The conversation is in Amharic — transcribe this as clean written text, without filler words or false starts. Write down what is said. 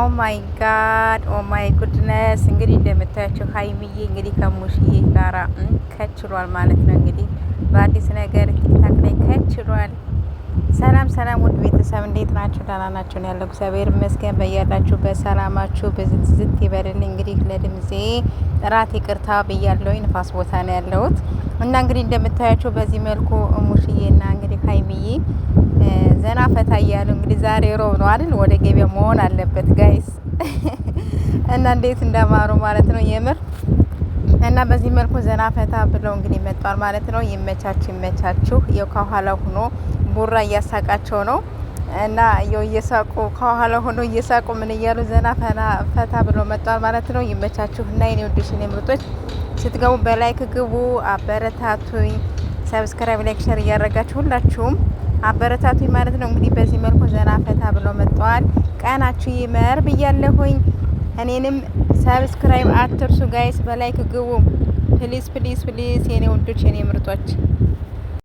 ኦ ማይ ጉድነስ እንግዲህ እንደምታያቸው ሀይሚዬ እንግዲህ ከሙሽዬ ጋራ ከችሏል ማለት ነው። እንግዲህ በአዲስ ነገር ቲክታክ ላይ ከችሏል። ሰላም ሰላም፣ ውድ ቤተሰብ እንዴት ናችሁ? ደህና ናችሁ? ያለው እግዚአብሔር ይመስገን። በያላችሁ በሰላማችሁ በዝት ዝት ይበልልኝ። እንግዲህ ለድምጼ ጥራት ይቅርታ ብያለሁ። ንፋስ ቦታ ነው ያለሁት እና እንግዲህ እንደምታያቸው በዚህ መልኩ ሙሽዬና እንግዲህ ሀይሚዬ ዘና ፈታ እያሉ እንግዲህ ዛሬ ሮብ ነው አይደል? ወደ ገበያ መሆን አለበት ጋይስ እና እንዴት እንደማሩ ማለት ነው የምር እና በዚህ መልኩ ዘና ፈታ ብለው እንግዲህ መጥቷል ማለት ነው። ይመቻችሁ። ያው ከኋላ ሆኖ ቡራ እያሳቃቸው ነው እና ያው እየሳቁ ከኋላ ሆኖ እየሳቁ ምን እያሉ ዘና ፈታ ብለው መጥቷል ማለት ነው። ይመቻችሁ እና የኔ ወዶች የኔ ምርጦች ስትገቡ በላይክ ግቡ፣ አበረታቱኝ። ሰብስክራይብ፣ ላይክ፣ ሼር እያደረጋችሁ ሁላችሁም አበረታቱኝ ማለት ነው። እንግዲህ በዚህ መልኩ ዘና ፈታ ብለው መጥተዋል። ቀናችሁ ይመር ብያለሁኝ። እኔንም ሰብስክራይብ አትርሱ ጋይስ፣ በላይክ ግቡ ፕሊዝ ፕሊዝ ፕሊዝ የኔ ወዶች የኔ ምርጦች።